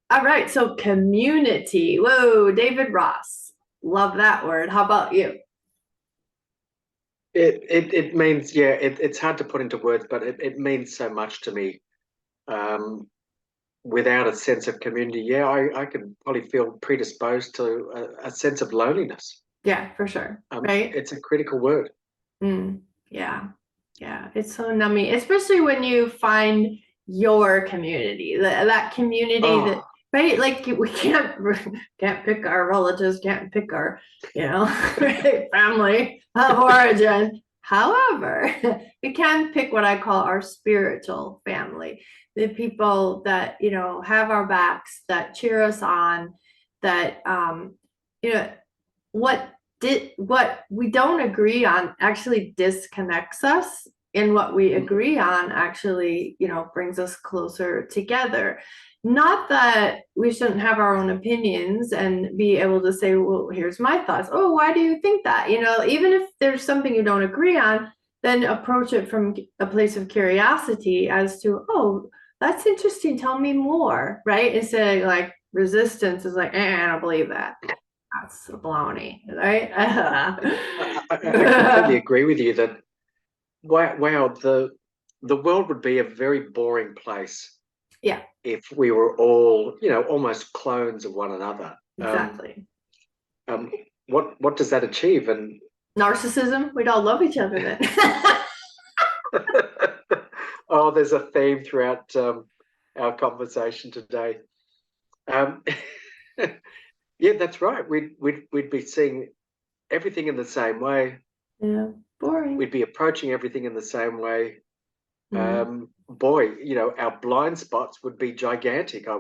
All right, so community. Whoa, David Ross. Love that word. How about you? It means, yeah, it's hard to put into words, but it means so much to me. Um, Without a sense of community, yeah, I could probably feel predisposed to a sense of loneliness. Yeah, for sure. Right? It's a critical word. Mm, yeah. Yeah. It's so numbing, especially when you find your community, that community that, Oh, right? Like we can't pick our relatives, can't pick our, right, family of origin. However, we can pick what I call our spiritual family, the people that, have our backs, that cheer us on, that, you know, what we don't agree on actually disconnects us, and what we mm, agree on actually brings us closer together. Not that we shouldn't have our own opinions and be able to say, well, here's my thoughts. Oh, why do you think that? Even if there's something you don't agree on, then approach it from a place of curiosity as to, oh, that's interesting, tell me more, right? Instead of like resistance is like, I don't believe that. That's baloney, right? I completely agree with you that wow, the world would be a very boring place Yeah, if we were all, almost clones of one another. exactly. Um, what does that achieve? And Narcissism, we'd all love each other then. oh, there's a theme throughout our conversation today. Um, yeah, that's right. We'd be seeing everything in the same way. Yeah, boring. We'd be approaching everything in the same way. Mm. Boy, our blind spots would be gigantic. I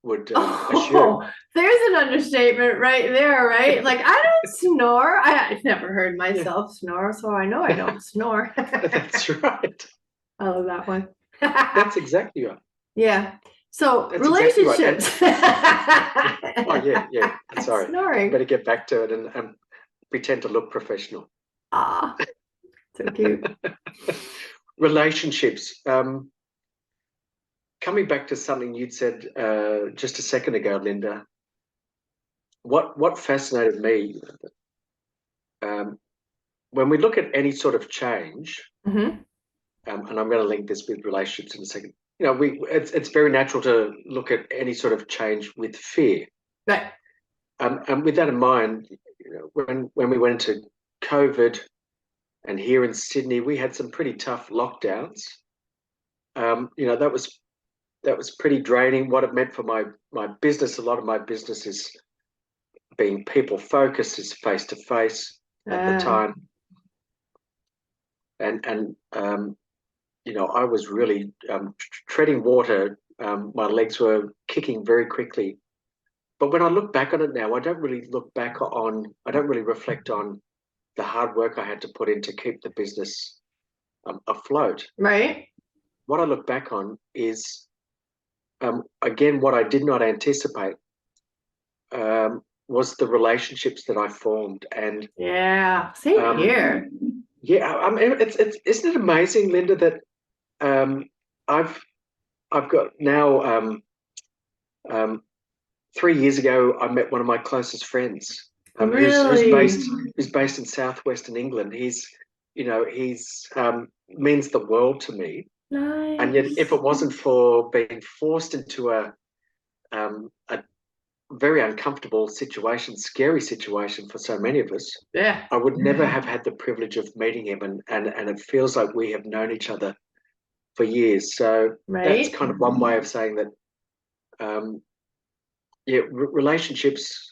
would assume. Oh, there's an understatement right there, right? Like, I don't snore. I've never heard Yeah, myself snore, so I know I don't snore. that's right. I love that one. That's exactly right. Yeah. So That's exactly right. And relationships. yeah. Oh, yeah, yeah. Sorry. I Snoring. better get back to it and pretend to look professional. Ah, so cute. Relationships. Coming back to something you'd said just a second ago, Linda. What fascinated me um, when we look at any sort of change, Hmm. and I'm going to link this with relationships in a second. It's very natural to look at any sort of change with fear. Right. And with that in mind, when we went into COVID and here in Sydney, we had some pretty tough lockdowns. That was pretty draining. What it meant for my business, a lot of my business is being people focused, is face to face at the Uh, time, and I was really treading water. My legs were kicking very quickly. But when I look back on it now, I don't really reflect on the hard work I had to put in to keep the business afloat. right. What I look back on is, again, what I did not anticipate was the relationships that I formed. And Yeah. Same um, here. yeah, I mean, isn't it amazing, Linda, that um, I've I've got now um, 3 years ago, I met one of my closest friends, who's Really based in southwestern England. He's means the world to me. And yet, if nice. it wasn't for being forced into a very uncomfortable situation, scary situation for so many of us, Yeah. I would never have had the privilege of meeting him. And it feels like we have known each other for years. So that's Right. kind of one way of saying that. Um, yeah, relationships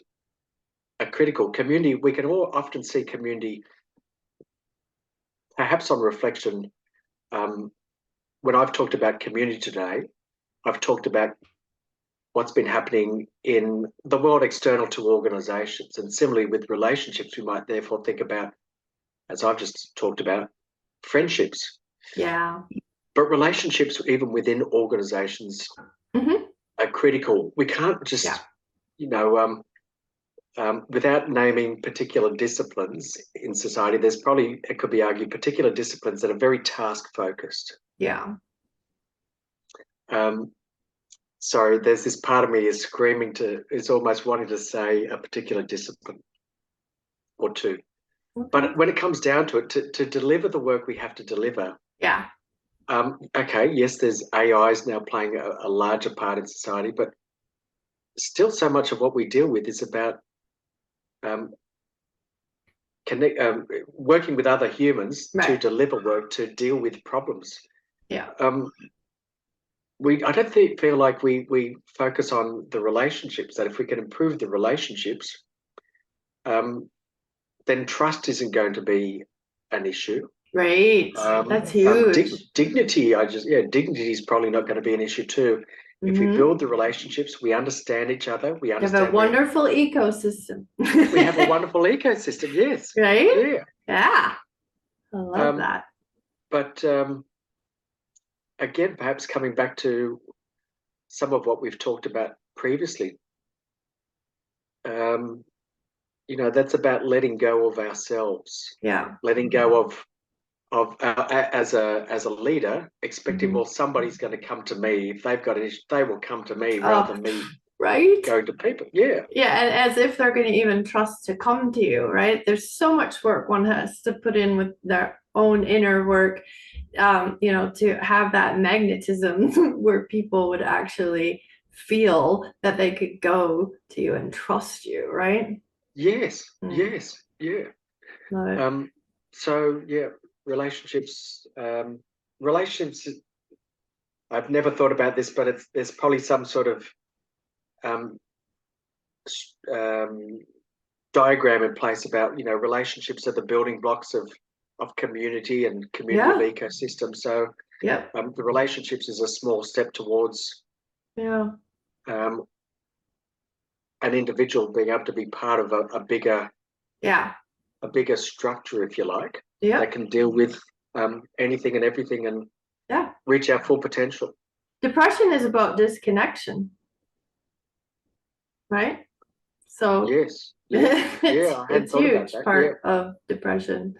are critical. Community, we can all often see community, perhaps on reflection. Um, when I've talked about community today, I've talked about what's been happening in the world external to organizations. And similarly with relationships, we might therefore think about, as I've just talked about, friendships. Yeah. But relationships, even within organizations, Hmm. are critical. We can't Yeah. just, you know, without naming particular disciplines in society, it could be argued, particular disciplines that are very task focused. Yeah. Um, sorry, there's this part of me is almost wanting to say a particular discipline or two. Okay. But when it comes down to it, to deliver the work we have to deliver, Yeah. okay, yes, there's AIs now playing a larger part in society, but still so much of what we deal with is about um, working with other humans to Right. deliver work, to deal with problems. Yeah. I don't feel like we focus on the relationships, that if we can improve the relationships, then trust isn't going to be an issue. Right. That's huge. Dignity, dignity is probably not going to be an issue too. If we Mm-hmm. build the relationships, we understand each other, we You have a understand wonderful ecosystem. we have a wonderful ecosystem. Yes. Right? Yeah. Yeah. I love that. But again, perhaps coming back to some of what we've talked about previously, that's about letting go of ourselves, Yeah. letting go of as a leader, expecting, Mm-hmm. well, somebody's going to come to me. If they've got an issue, they will come to me rather Oh, than me right? going to people. Yeah. Yeah, and as if they're going to even trust to come to you, right? There's so much work one has to put in with their own inner work, to have that magnetism where people would actually feel that they could go to you and trust you, right? Yes. Mm, Yes. Yeah. love it. So yeah, relationships. Relationships. I've never thought about this, but there's probably some sort of um, um, diagram in place about relationships are the building blocks of community and community of Yeah. ecosystem. So Yep. the relationships is a small step towards Yeah. um, an individual being able to be part of Yeah. a bigger structure, if you like, that Yep. can deal with anything and everything and Yeah. reach our full potential. Depression is about disconnection, right? So Yes. Yeah. it's Yeah. I hadn't it's thought about huge that. Yeah. part of depression.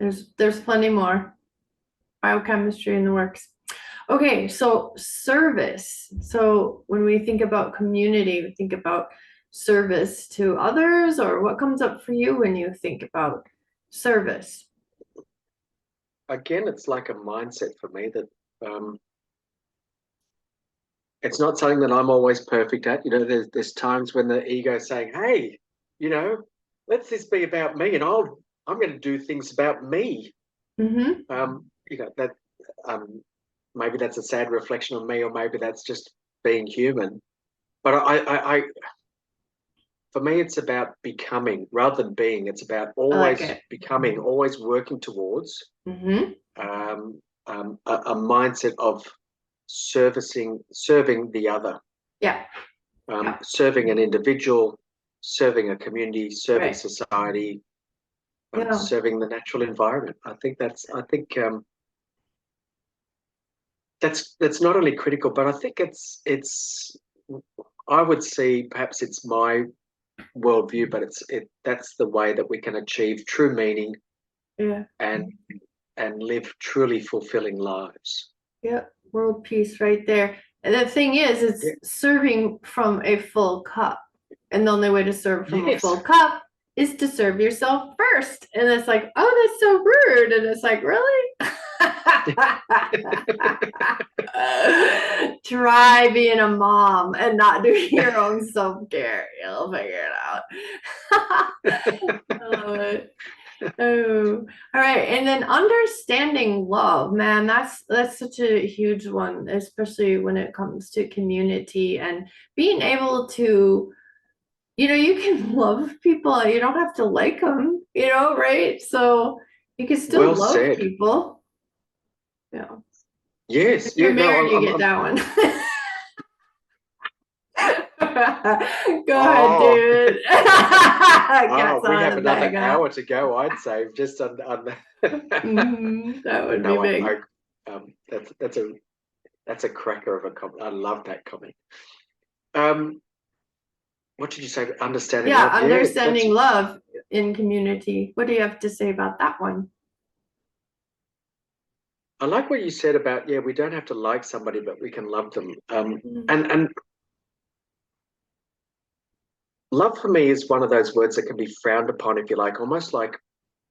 There's plenty more biochemistry in the works. Okay, so service. So when we think about community, we think about service to others, or what comes up for you when you think about service? Again, it's like a mindset for me that um, it's not something that I'm always perfect at. There's times when the ego is saying, "Hey, let this be about me, and I'm going to do things about me." Mm-hmm. That um, maybe that's a sad reflection on me, or maybe that's just being human. But for me, it's about becoming rather than being. It's about I like always it. becoming, always working towards Mm-hmm. a mindset of serving the other, Yeah. Yeah. serving an individual, serving a community, serving Right. society, Yeah. serving the natural environment. I think that's not only critical, but I think it's I would see perhaps it's my worldview, but that's the way that we can achieve true meaning Yeah. and live truly fulfilling lives. Yeah. World peace right there. And the thing is, it's Yeah. serving from a full cup. And the only way to serve from a Yes. full cup is to serve yourself first. And it's like, oh, that's so rude. And it's like, really? Try being a mom and not doing your own self-care. You'll figure it out. I love it. Oh, all right. And then understanding love, man, that's such a huge one, especially when it comes to community and being able to, you can love people. You don't have to like them, right? So you can still Well love said. people. Yeah. If Yes. you're Yeah. No. married, you get I'm that one. Go ahead, Oh. David. Oh, Cat's we out have of the bag, another huh? hour to go, I'd say, just on the That would be no, big. that's a cracker of a comment. I love that comment. Um, what did you say? Understanding Yeah, love? Yeah, that's understanding love in community. What do you have to say about that one? I like what you said about, yeah, we don't have to like somebody, but we can love them. Mm. And love for me is one of those words that can be frowned upon, if you like, almost like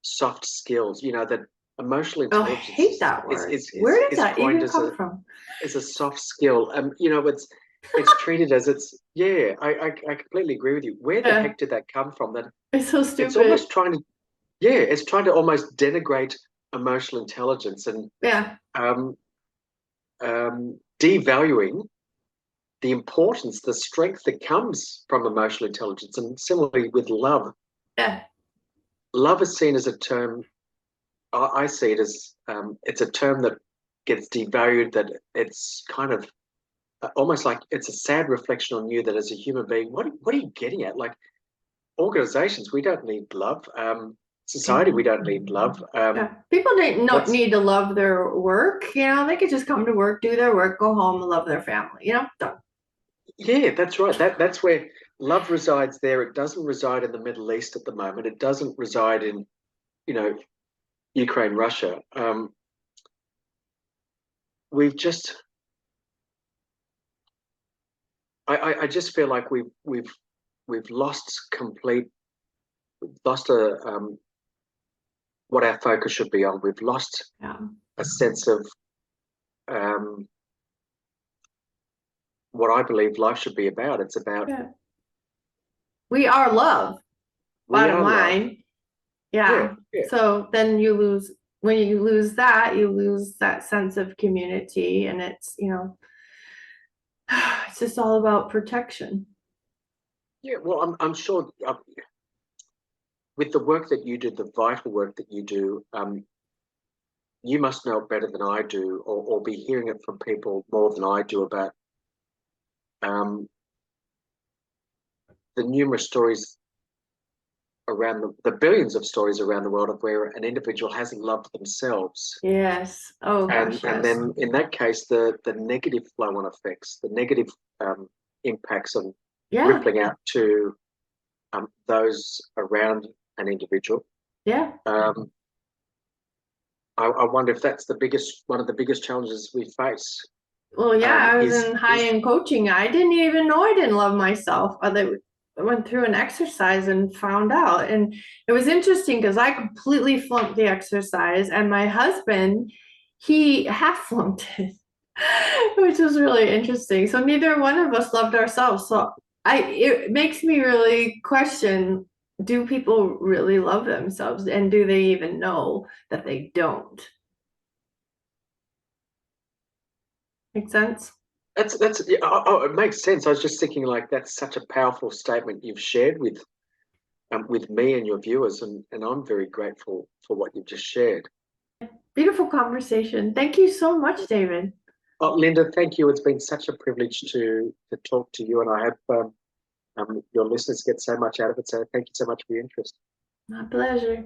soft skills. You know, that emotional Oh, I intelligence hate that is word. is Where is, did is that coined even come from? as a soft skill. You know, it's treated as it's, yeah. I completely agree with you. Where the Yeah, heck did that come from? That it's so it's stupid. almost trying to, yeah, it's trying to almost denigrate emotional intelligence and Yeah, um, devaluing the importance, the strength that comes from emotional intelligence. And similarly with love, yeah, love is seen as a term. I see it as it's a term that gets devalued. That it's kind of almost like it's a sad reflection on you. That as a human being, what are you getting at? Like organizations, we don't need love. Society, we don't need love. yeah. People don't not What's need to love their work. You know, they could just come to work, do their work, go home, and love their family. You know, don't. Yeah, that's right. That's where love resides. There, it doesn't reside in the Middle East at the moment. It doesn't reside in, you know, Ukraine, Russia. We've just, I just feel like we've lost a what our focus should be on. We've lost Yeah, a sense of um, what I believe life should be about. It's about yeah. We are love. we Bottom are love. line. Yeah, Yeah. yeah, So then you lose when you lose that, you lose that sense of community, and it's it's just all about protection. yeah. Well, I'm sure with the work that you do, the vital work that you do, you must know it better than I do, or be hearing it from people more than I do about um, the numerous stories around the billions of stories around the world of where an individual hasn't loved themselves. Yes. Oh gosh, And yes. then in that case, the negative flow on effects, the negative impacts and Yeah. rippling out to those around an individual. Yeah. Um, I wonder if that's one of the biggest challenges we face. Well, yeah, I was in Is high-end coaching. I didn't even know I didn't love myself. I went through an exercise and found out. And it was interesting because I completely flunked the exercise, and my husband, he half flunked it, which was really interesting. So neither one of us loved ourselves. So it makes me really question, do people really love themselves, and do they even know that they don't? Make sense? that's yeah, it makes sense. I was just thinking like that's such a powerful statement you've shared with me and your viewers, and I'm very grateful for what you've just shared. Beautiful conversation. Thank you so much, David. Oh, Linda, thank you. It's been such a privilege to talk to you, and I hope your listeners get so much out of it. So thank you so much for your interest. My pleasure.